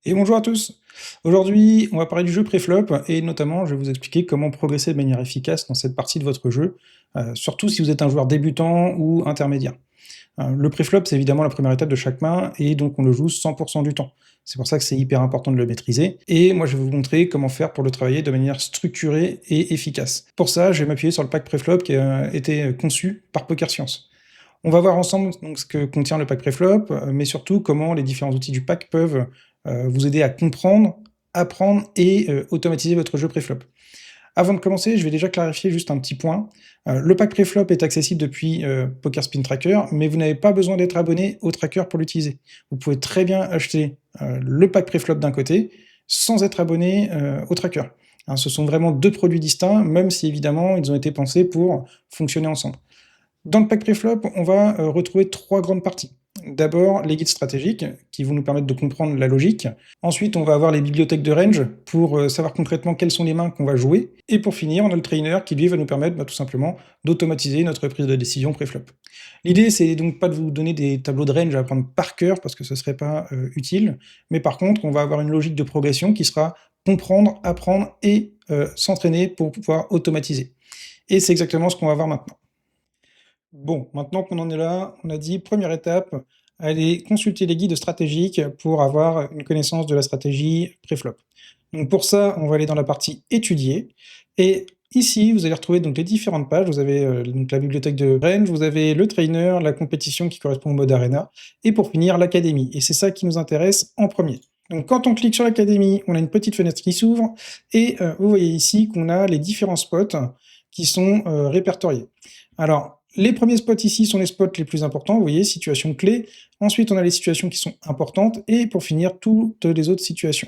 Et bonjour à tous. Aujourd'hui, on va parler du jeu préflop et notamment, je vais vous expliquer comment progresser de manière efficace dans cette partie de votre jeu, surtout si vous êtes un joueur débutant ou intermédiaire. Le préflop, c'est évidemment la première étape de chaque main et donc on le joue 100% du temps. C'est pour ça que c'est hyper important de le maîtriser. Et moi, je vais vous montrer comment faire pour le travailler de manière structurée et efficace. Pour ça, je vais m'appuyer sur le pack préflop qui a été conçu par Poker Science. On va voir ensemble donc, ce que contient le pack préflop, mais surtout comment les différents outils du pack peuvent vous aider à comprendre, apprendre et automatiser votre jeu préflop. Avant de commencer, je vais déjà clarifier juste un petit point. Le pack préflop est accessible depuis Poker Spin Tracker, mais vous n'avez pas besoin d'être abonné au tracker pour l'utiliser. Vous pouvez très bien acheter le pack préflop d'un côté, sans être abonné au tracker. Hein, ce sont vraiment deux produits distincts, même si évidemment ils ont été pensés pour fonctionner ensemble. Dans le pack préflop, on va retrouver trois grandes parties. D'abord, les guides stratégiques, qui vont nous permettre de comprendre la logique. Ensuite, on va avoir les bibliothèques de range, pour savoir concrètement quelles sont les mains qu'on va jouer. Et pour finir, on a le trainer, qui lui va nous permettre tout simplement d'automatiser notre prise de décision préflop. L'idée, c'est donc pas de vous donner des tableaux de range à apprendre par cœur, parce que ce serait pas utile, mais par contre, on va avoir une logique de progression qui sera comprendre, apprendre et s'entraîner pour pouvoir automatiser. Et c'est exactement ce qu'on va voir maintenant. Bon, maintenant qu'on en est là, on a dit première étape, aller consulter les guides stratégiques pour avoir une connaissance de la stratégie préflop. Donc pour ça, on va aller dans la partie étudier et ici, vous allez retrouver donc les différentes pages. Vous avez donc la bibliothèque de range, vous avez le trainer, la compétition qui correspond au mode arena et pour finir l'académie. Et c'est ça qui nous intéresse en premier. Donc quand on clique sur l'académie, on a une petite fenêtre qui s'ouvre et vous voyez ici qu'on a les différents spots qui sont répertoriés. Alors, les premiers spots ici sont les spots les plus importants, vous voyez, situations clés. Ensuite, on a les situations qui sont importantes, et pour finir, toutes les autres situations.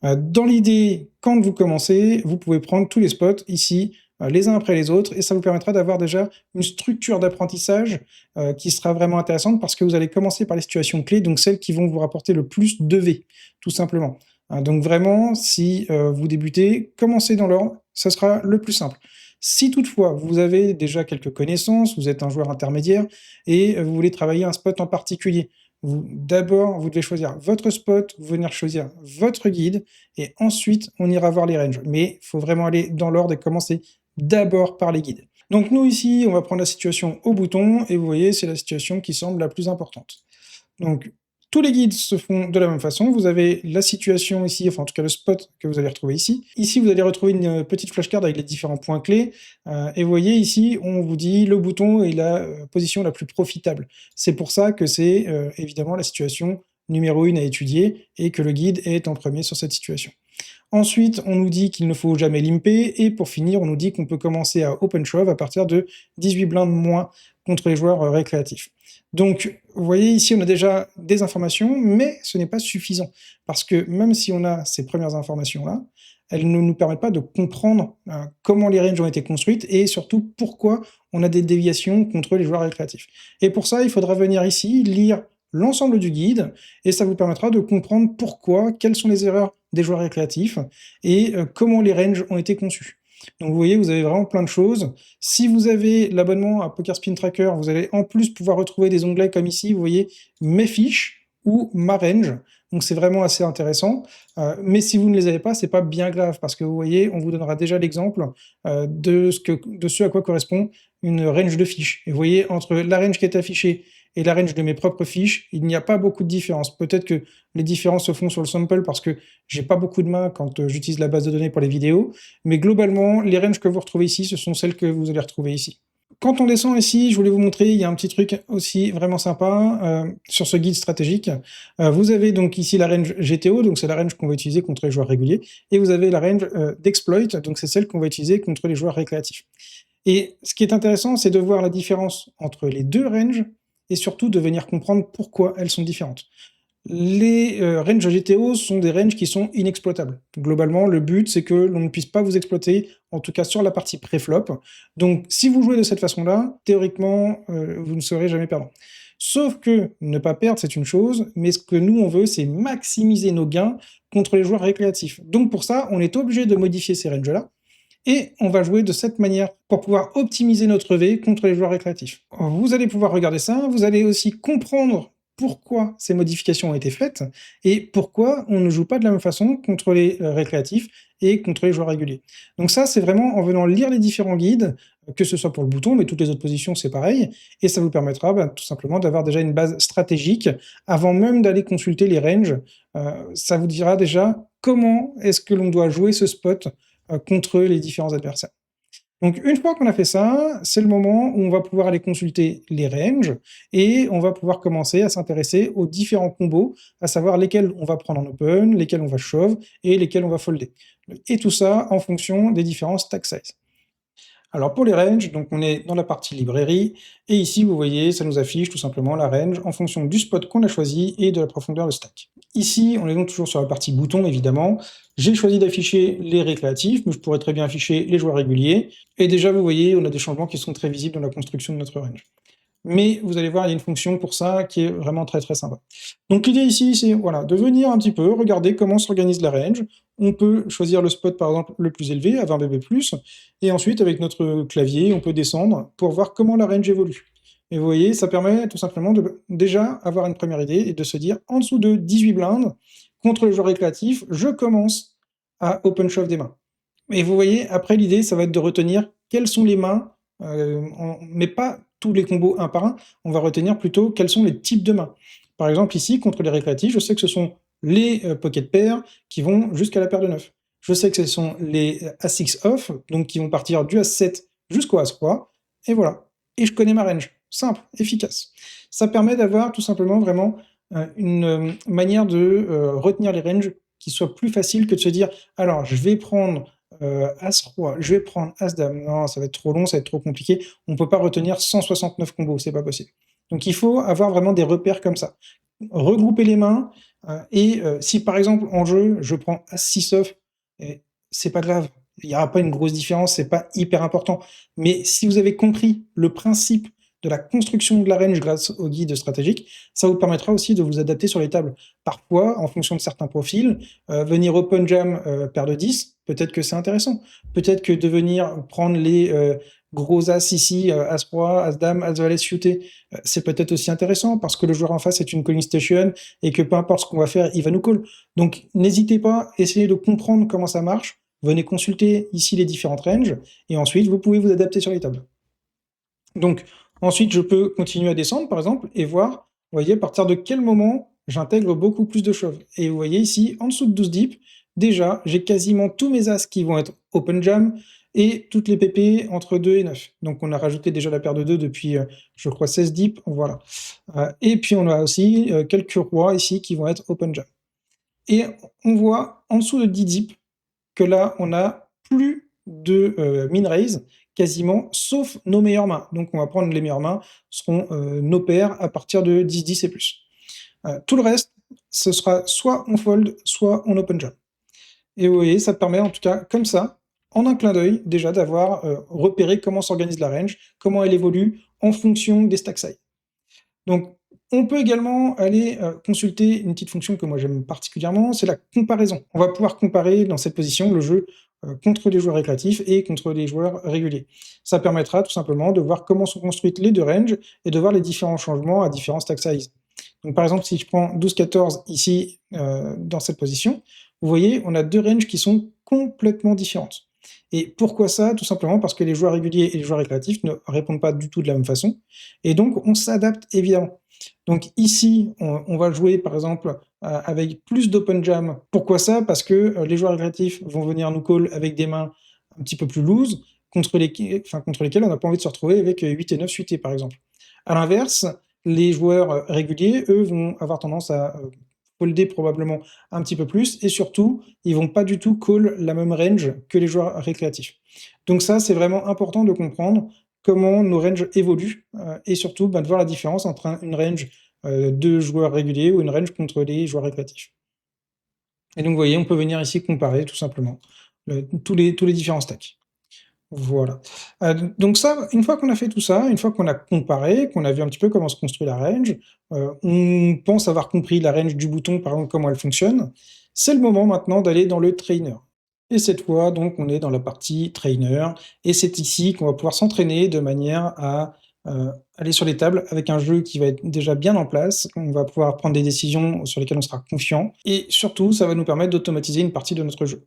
Dans l'idée, quand vous commencez, vous pouvez prendre tous les spots ici, les uns après les autres, et ça vous permettra d'avoir déjà une structure d'apprentissage qui sera vraiment intéressante, parce que vous allez commencer par les situations clés, donc celles qui vont vous rapporter le plus de V, tout simplement. Donc vraiment, si vous débutez, commencez dans l'ordre, ça sera le plus simple. Si toutefois vous avez déjà quelques connaissances, vous êtes un joueur intermédiaire et vous voulez travailler un spot en particulier, d'abord vous devez choisir votre spot, venir choisir votre guide et ensuite on ira voir les ranges. Mais il faut vraiment aller dans l'ordre et commencer d'abord par les guides. Donc nous ici, on va prendre la situation au bouton et vous voyez, c'est la situation qui semble la plus importante. Donc tous les guides se font de la même façon. Vous avez la situation ici, enfin en tout cas le spot que vous allez retrouver ici. Ici, vous allez retrouver une petite flashcard avec les différents points clés. Et vous voyez ici, on vous dit le bouton est la position la plus profitable. C'est pour ça que c'est évidemment la situation numéro 1 à étudier et que le guide est en premier sur cette situation. Ensuite, on nous dit qu'il ne faut jamais limper, et pour finir, on nous dit qu'on peut commencer à open shove à partir de 18 blindes moins contre les joueurs récréatifs. Donc, vous voyez, ici, on a déjà des informations, mais ce n'est pas suffisant, parce que même si on a ces premières informations-là, elles ne nous permettent pas de comprendre comment les ranges ont été construites, et surtout pourquoi on a des déviations contre les joueurs récréatifs. Et pour ça, il faudra venir ici, lire l'ensemble du guide, et ça vous permettra de comprendre pourquoi, quelles sont les erreurs des joueurs récréatifs, et comment les ranges ont été conçus. Donc vous voyez, vous avez vraiment plein de choses. Si vous avez l'abonnement à Poker Spin Tracker, vous allez en plus pouvoir retrouver des onglets comme ici, vous voyez, mes fiches ou ma range. Donc c'est vraiment assez intéressant. Mais si vous ne les avez pas, c'est pas bien grave, parce que vous voyez, on vous donnera déjà l'exemple de ce à quoi correspond une range de fiches. Et vous voyez, entre la range qui est affichée et la range de mes propres fiches, il n'y a pas beaucoup de différence. Peut-être que les différences se font sur le sample parce que j'ai pas beaucoup de mains quand j'utilise la base de données pour les vidéos, mais globalement, les ranges que vous retrouvez ici, ce sont celles que vous allez retrouver ici. Quand on descend ici, je voulais vous montrer, il y a un petit truc aussi vraiment sympa sur ce guide stratégique. Vous avez donc ici la range GTO, donc c'est la range qu'on va utiliser contre les joueurs réguliers, et vous avez la range d'exploit, donc c'est celle qu'on va utiliser contre les joueurs récréatifs. Et ce qui est intéressant, c'est de voir la différence entre les deux ranges, et surtout de venir comprendre pourquoi elles sont différentes. Les ranges GTO sont des ranges qui sont inexploitables. Globalement, le but, c'est que l'on ne puisse pas vous exploiter, en tout cas sur la partie pré-flop. Donc, si vous jouez de cette façon-là, théoriquement, vous ne serez jamais perdant. Sauf que ne pas perdre, c'est une chose, mais ce que nous, on veut, c'est maximiser nos gains contre les joueurs récréatifs. Donc pour ça, on est obligé de modifier ces ranges-là, et on va jouer de cette manière pour pouvoir optimiser notre V contre les joueurs récréatifs. Vous allez pouvoir regarder ça, vous allez aussi comprendre pourquoi ces modifications ont été faites et pourquoi on ne joue pas de la même façon contre les récréatifs et contre les joueurs réguliers. Donc ça, c'est vraiment en venant lire les différents guides, que ce soit pour le bouton, mais toutes les autres positions, c'est pareil, et ça vous permettra tout simplement d'avoir déjà une base stratégique avant même d'aller consulter les ranges. Ça vous dira déjà comment est-ce que l'on doit jouer ce spot contre les différents adversaires. Donc une fois qu'on a fait ça, c'est le moment où on va pouvoir aller consulter les ranges et on va pouvoir commencer à s'intéresser aux différents combos, à savoir lesquels on va prendre en open, lesquels on va shove et lesquels on va folder. Et tout ça en fonction des différents stack size. Alors pour les ranges, donc on est dans la partie librairie, et ici vous voyez, ça nous affiche tout simplement la range en fonction du spot qu'on a choisi et de la profondeur de stack. Ici, on est donc toujours sur la partie bouton évidemment. J'ai choisi d'afficher les récréatifs, mais je pourrais très bien afficher les joueurs réguliers. Et déjà vous voyez, on a des changements qui sont très visibles dans la construction de notre range. Mais vous allez voir, il y a une fonction pour ça qui est vraiment très très sympa. Donc l'idée ici, c'est voilà, de venir un petit peu regarder comment s'organise la range. On peut choisir le spot par exemple le plus élevé, à 20 bb+, et ensuite avec notre clavier, on peut descendre pour voir comment la range évolue. Et vous voyez, ça permet tout simplement de déjà avoir une première idée et de se dire, en dessous de 18 blindes, contre le joueur récréatif, je commence à open shove des mains. Et vous voyez, après l'idée, ça va être de retenir quelles sont les mains, mais pas tous les combos un par un, on va retenir plutôt quels sont les types de mains. Par exemple ici, contre les récréatifs, je sais que ce sont les pocket pairs qui vont jusqu'à la paire de 9. Je sais que ce sont les As-6 off, donc qui vont partir du As-7 jusqu'au As-3, et voilà. Et je connais ma range. Simple, efficace. Ça permet d'avoir tout simplement vraiment une manière de retenir les ranges qui soit plus facile que de se dire alors je vais prendre As-Roi, je vais prendre As-Dame. Non, ça va être trop long, ça va être trop compliqué. On ne peut pas retenir 169 combos, c'est pas possible. Donc il faut avoir vraiment des repères comme ça. Regrouper les mains, et si par exemple en jeu, je prends As-6 off, c'est pas grave. Il n'y aura pas une grosse différence, c'est pas hyper important. Mais si vous avez compris le principe de la construction de la range grâce au guide stratégique, ça vous permettra aussi de vous adapter sur les tables. Parfois, en fonction de certains profils, venir open jam paire de 10, peut-être que c'est intéressant. Peut-être que de venir prendre les gros as ici, as-roi, as-dame, as-valet suité, c'est peut-être aussi intéressant parce que le joueur en face est une calling station et que peu importe ce qu'on va faire, il va nous call. Donc n'hésitez pas, essayez de comprendre comment ça marche, venez consulter ici les différentes ranges et ensuite vous pouvez vous adapter sur les tables. Donc ensuite, je peux continuer à descendre, par exemple, et voir, vous voyez, à partir de quel moment j'intègre beaucoup plus de shove. Et vous voyez ici, en dessous de 12 deep, déjà, j'ai quasiment tous mes as qui vont être open jam et toutes les PP entre 2 et 9. Donc on a rajouté déjà la paire de 2 depuis, je crois, 16 deep, voilà. Et puis on a aussi quelques rois ici qui vont être open jam. Et on voit en dessous de 10 deep que là, on a plus de min raise, quasiment, sauf nos meilleures mains. Donc on va prendre les meilleures mains, seront nos paires à partir de 10-10 et plus. Tout le reste, ce sera soit on fold, soit on open jam. Et vous voyez, ça permet en tout cas, comme ça, en un clin d'œil, déjà d'avoir repéré comment s'organise la range, comment elle évolue en fonction des stack size. Donc on peut également aller consulter une petite fonction que moi j'aime particulièrement, c'est la comparaison. On va pouvoir comparer dans cette position le jeu contre les joueurs récréatifs et contre les joueurs réguliers. Ça permettra tout simplement de voir comment sont construites les deux ranges et de voir les différents changements à différents stack size. Donc par exemple, si je prends 12-14 ici dans cette position, vous voyez, on a deux ranges qui sont complètement différentes. Et pourquoi ça? Tout simplement parce que les joueurs réguliers et les joueurs récréatifs ne répondent pas du tout de la même façon. Et donc, on s'adapte évidemment. Donc ici, on va jouer par exemple avec plus d'open jam. Pourquoi ça? Parce que les joueurs récréatifs vont venir nous call avec des mains un petit peu plus loose, contre lesquelles on n'a pas envie de se retrouver avec 8 et 9 suités par exemple. À l'inverse, les joueurs réguliers, eux, vont avoir tendance à folder probablement un petit peu plus, et surtout, ils vont pas du tout call la même range que les joueurs récréatifs. Donc ça, c'est vraiment important de comprendre comment nos ranges évoluent, et surtout de voir la différence entre une range de joueurs réguliers ou une range contre les joueurs récréatifs. Et donc vous voyez, on peut venir ici comparer tout simplement tous les différents stacks. Voilà. Donc ça, une fois qu'on a fait tout ça, une fois qu'on a comparé, qu'on a vu un petit peu comment se construit la range, on pense avoir compris la range du bouton, par exemple, comment elle fonctionne, c'est le moment maintenant d'aller dans le trainer. Et cette fois, donc, on est dans la partie trainer, et c'est ici qu'on va pouvoir s'entraîner de manière à aller sur les tables avec un jeu qui va être déjà bien en place. On va pouvoir prendre des décisions sur lesquelles on sera confiant et surtout, ça va nous permettre d'automatiser une partie de notre jeu.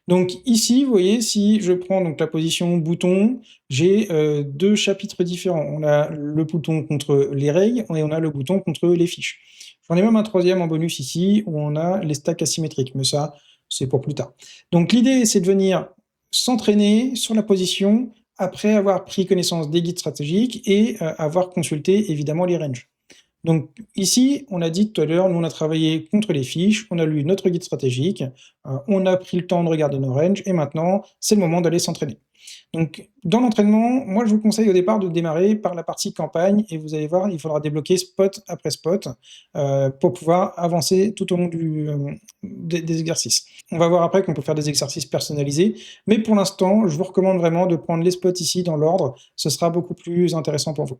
Donc ici, vous voyez, si je prends donc la position bouton, j'ai 2 chapitres différents. On a le bouton contre les règles et on a le bouton contre les fiches. J'en ai même un troisième en bonus ici, où on a les stacks asymétriques, mais ça, c'est pour plus tard. Donc l'idée, c'est de venir s'entraîner sur la position après avoir pris connaissance des guides stratégiques et avoir consulté évidemment les ranges. Donc ici, on a dit tout à l'heure, nous on a travaillé contre les fiches, on a lu notre guide stratégique, on a pris le temps de regarder nos ranges, et maintenant, c'est le moment d'aller s'entraîner. Donc dans l'entraînement, moi je vous conseille au départ de démarrer par la partie campagne, et vous allez voir, il faudra débloquer spot après spot pour pouvoir avancer tout au long des exercices. On va voir après qu'on peut faire des exercices personnalisés, mais pour l'instant, je vous recommande vraiment de prendre les spots ici dans l'ordre, ce sera beaucoup plus intéressant pour vous.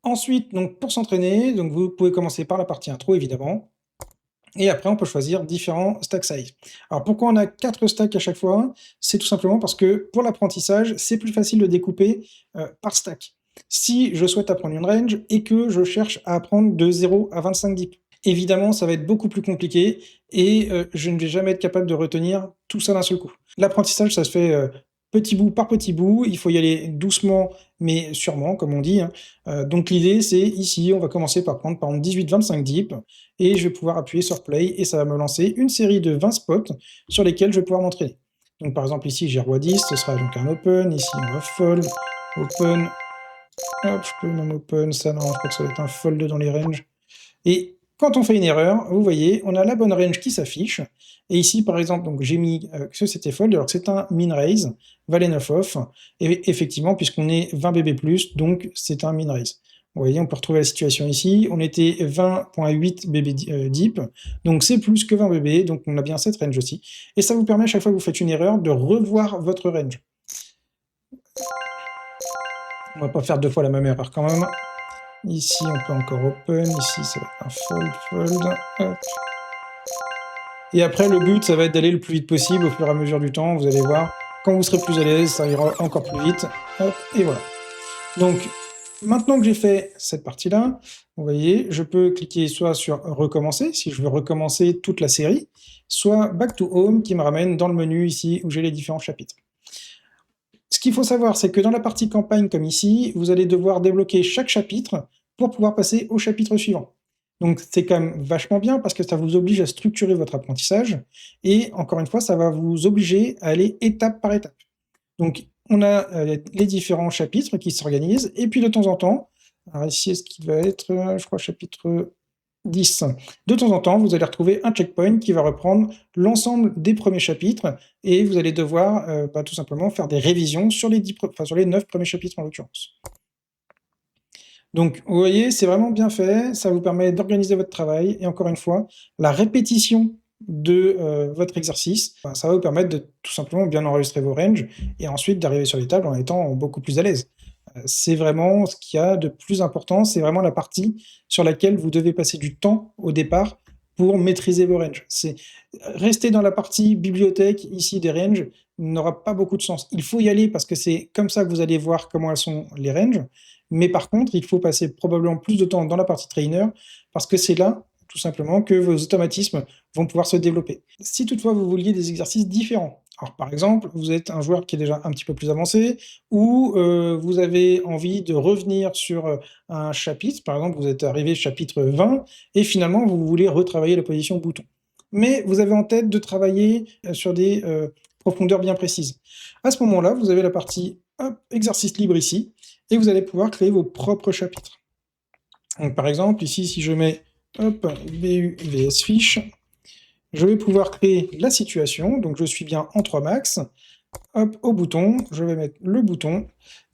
Ensuite, donc pour s'entraîner, donc vous pouvez commencer par la partie intro évidemment, et après on peut choisir différents stack size. Alors pourquoi on a 4 stacks à chaque fois? C'est tout simplement parce que pour l'apprentissage, c'est plus facile de découper par stack. Si je souhaite apprendre une range et que je cherche à apprendre de 0 à 25 dips, évidemment ça va être beaucoup plus compliqué et je ne vais jamais être capable de retenir tout ça d'un seul coup. L'apprentissage, ça se fait petit bout par petit bout, il faut y aller doucement mais sûrement, comme on dit, hein. Donc l'idée, c'est ici, on va commencer par prendre par exemple 18-25 dips, et je vais pouvoir appuyer sur play, et ça va me lancer une série de 20 spots sur lesquels je vais pouvoir m'entraîner. Donc par exemple ici, j'ai roi 10, ce sera donc un open, ici on va fold, open, hop, je peux même open, ça non, je crois que ça va être un fold dans les ranges. Et quand on fait une erreur, vous voyez, on a la bonne range qui s'affiche. Et ici, par exemple, donc j'ai mis que c'était fold, alors que c'est un min raise, valet 9 off. Et effectivement, puisqu'on est 20 bb+, donc c'est un min raise. Vous voyez, on peut retrouver la situation ici. On était 20.8 bb deep, donc c'est plus que 20 bb, donc on a bien cette range aussi. Et ça vous permet, à chaque fois que vous faites une erreur, de revoir votre range. On va pas faire 2 fois la même erreur quand même. Ici, on peut encore open. Ici, ça va être un fold, fold. Hop. Et après, le but, ça va être d'aller le plus vite possible au fur et à mesure du temps. Vous allez voir, quand vous serez plus à l'aise, ça ira encore plus vite. Hop, et voilà. Donc, maintenant que j'ai fait cette partie-là, vous voyez, je peux cliquer soit sur recommencer, si je veux recommencer toute la série, soit back to home, qui me ramène dans le menu ici, où j'ai les différents chapitres. Ce qu'il faut savoir, c'est que dans la partie campagne, comme ici, vous allez devoir débloquer chaque chapitre pour pouvoir passer au chapitre suivant. Donc c'est quand même vachement bien parce que ça vous oblige à structurer votre apprentissage et encore une fois, ça va vous obliger à aller étape par étape. Donc on a les différents chapitres qui s'organisent et puis de temps en temps, alors ici, est-ce qu'il va être, je crois, chapitre 10. De temps en temps, vous allez retrouver un checkpoint qui va reprendre l'ensemble des premiers chapitres et vous allez devoir tout simplement faire des révisions sur les 9 premiers chapitres en l'occurrence. Donc vous voyez, c'est vraiment bien fait, ça vous permet d'organiser votre travail et encore une fois, la répétition de votre exercice, ça va vous permettre de tout simplement bien enregistrer vos ranges et ensuite d'arriver sur les tables en étant beaucoup plus à l'aise. C'est vraiment ce qu'il y a de plus important, c'est vraiment la partie sur laquelle vous devez passer du temps au départ pour maîtriser vos ranges. Rester dans la partie bibliothèque ici des ranges n'aura pas beaucoup de sens. Il faut y aller parce que c'est comme ça que vous allez voir comment elles sont les ranges, mais par contre, il faut passer probablement plus de temps dans la partie trainer parce que c'est là, tout simplement, que vos automatismes vont pouvoir se développer. Si toutefois vous vouliez des exercices différents, alors par exemple, vous êtes un joueur qui est déjà un petit peu plus avancé ou vous avez envie de revenir sur un chapitre, par exemple, vous êtes arrivé chapitre 20 et finalement vous voulez retravailler la position bouton. Mais vous avez en tête de travailler sur des profondeurs bien précises. À ce moment-là, vous avez la partie exercice libre ici, et vous allez pouvoir créer vos propres chapitres. Donc par exemple, ici, si je mets BU VS fiche, je vais pouvoir créer la situation, donc je suis bien en 3 max, au bouton, je vais mettre le bouton.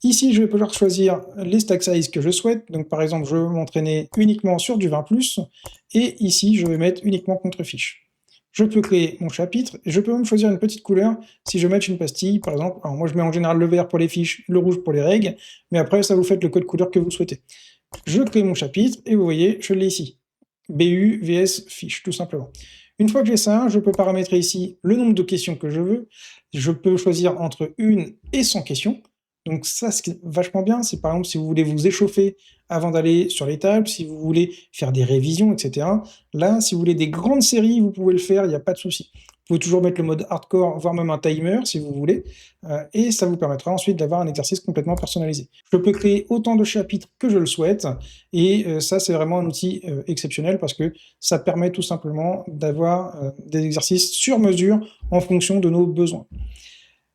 Ici, je vais pouvoir choisir les stack size que je souhaite, donc par exemple, je veux m'entraîner uniquement sur du 20+, et ici, je vais mettre uniquement contre fiche. Je peux créer mon chapitre, et je peux même choisir une petite couleur si je veux mettre une pastille, par exemple. Alors moi je mets en général le vert pour les fiches, le rouge pour les règles, mais après ça vous faites le code couleur que vous souhaitez. Je crée mon chapitre, et vous voyez, je l'ai ici. BU VS fiche, tout simplement. Une fois que j'ai ça, je peux paramétrer ici le nombre de questions que je veux. Je peux choisir entre 1 et 100 questions. Donc ça, ce qui est vachement bien, c'est par exemple si vous voulez vous échauffer avant d'aller sur les tables, si vous voulez faire des révisions, et cetera. Là, si vous voulez des grandes séries, vous pouvez le faire, il n'y a pas de souci. Vous pouvez toujours mettre le mode hardcore, voire même un timer si vous voulez, et ça vous permettra ensuite d'avoir un exercice complètement personnalisé. Je peux créer autant de chapitres que je le souhaite, et ça, c'est vraiment un outil exceptionnel parce que ça permet tout simplement d'avoir des exercices sur mesure en fonction de nos besoins.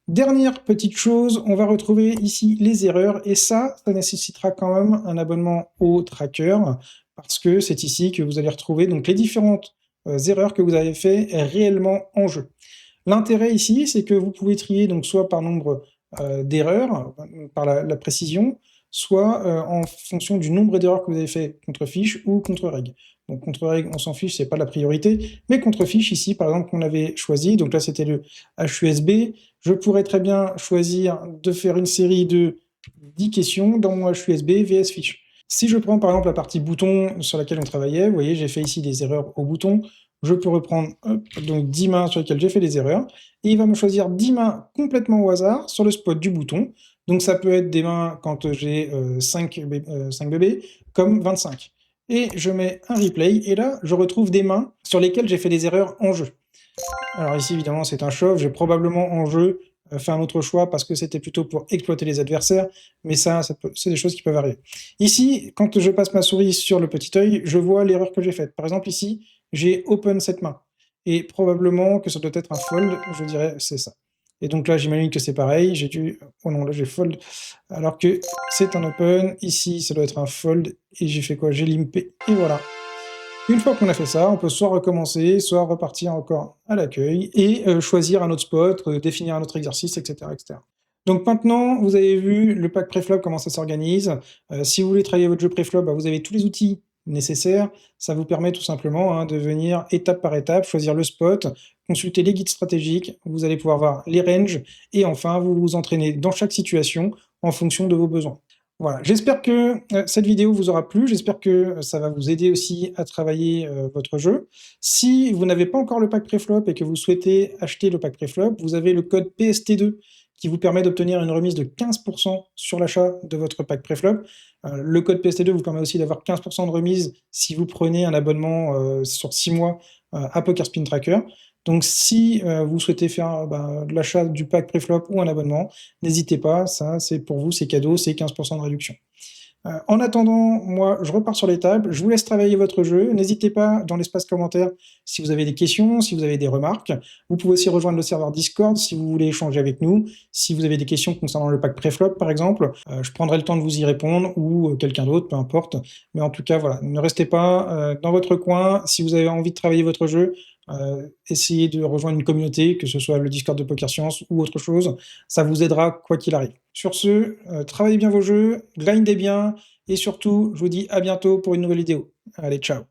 Dernière petite chose, on va retrouver ici les erreurs, et ça nécessitera quand même un abonnement au tracker, parce que c'est ici que vous allez retrouver donc les différentes erreurs que vous avez fait réellement en jeu. L'intérêt ici, c'est que vous pouvez trier donc soit par nombre d'erreurs, par la précision, soit en fonction du nombre d'erreurs que vous avez fait contre fiche ou contre règle. Donc contre règle, on s'en fiche, c'est pas la priorité, mais contre fiche, ici, par exemple, qu'on avait choisi, donc là c'était le HUSB, je pourrais très bien choisir de faire une série de 10 questions dans mon HUSB vs fiche. Si je prends par exemple la partie bouton sur laquelle on travaillait, vous voyez, j'ai fait ici des erreurs au bouton, je peux reprendre donc 10 mains sur lesquelles j'ai fait des erreurs, et il va me choisir 10 mains complètement au hasard sur le spot du bouton. Donc ça peut être des mains quand j'ai 5 bébés, comme 25. Et je mets un replay, et là, je retrouve des mains sur lesquelles j'ai fait des erreurs en jeu. Alors ici, évidemment, c'est un chauffe, j'ai probablement en jeu fait un autre choix parce que c'était plutôt pour exploiter les adversaires, mais ça c'est des choses qui peuvent arriver. Ici, quand je passe ma souris sur le petit œil, je vois l'erreur que j'ai faite. Par exemple, ici, j'ai open cette main, et probablement que ça doit être un fold, je dirais c'est ça. Et donc là, j'imagine que c'est pareil, j'ai dû... Oh non, là j'ai fold, alors que c'est un open, ici ça doit être un fold, et j'ai fait quoi? J'ai limpé, et voilà. Une fois qu'on a fait ça, on peut soit recommencer, soit repartir encore à l'accueil et choisir un autre spot, définir un autre exercice, et cetera, et cetera. Donc maintenant, vous avez vu le pack préflop, comment ça s'organise. Si vous voulez travailler votre jeu préflop, bah, vous avez tous les outils nécessaires. Ça vous permet tout simplement de venir étape par étape, choisir le spot, consulter les guides stratégiques, vous allez pouvoir voir les ranges, et enfin, vous vous entraînez dans chaque situation en fonction de vos besoins. Voilà, j'espère que cette vidéo vous aura plu, j'espère que ça va vous aider aussi à travailler votre jeu. Si vous n'avez pas encore le pack préflop et que vous souhaitez acheter le pack préflop, vous avez le code PST2 qui vous permet d'obtenir une remise de 15% sur l'achat de votre pack préflop. Le code PST2 vous permet aussi d'avoir 15% de remise si vous prenez un abonnement sur 6 mois à PokerSpin Tracker. Donc si vous souhaitez faire de l'achat du pack préflop ou un abonnement, n'hésitez pas, ça c'est pour vous, c'est cadeau, c'est 15% de réduction. En attendant, moi je repars sur les tables, je vous laisse travailler votre jeu, n'hésitez pas dans l'espace commentaire si vous avez des questions, si vous avez des remarques. Vous pouvez aussi rejoindre le serveur Discord si vous voulez échanger avec nous, si vous avez des questions concernant le pack préflop par exemple, je prendrai le temps de vous y répondre, ou quelqu'un d'autre, peu importe. Mais en tout cas voilà, ne restez pas dans votre coin, si vous avez envie de travailler votre jeu, essayez de rejoindre une communauté, que ce soit le Discord de Poker Science ou autre chose, ça vous aidera quoi qu'il arrive. Sur ce, travaillez bien vos jeux, grindez bien, et surtout, je vous dis à bientôt pour une nouvelle vidéo. Allez, ciao!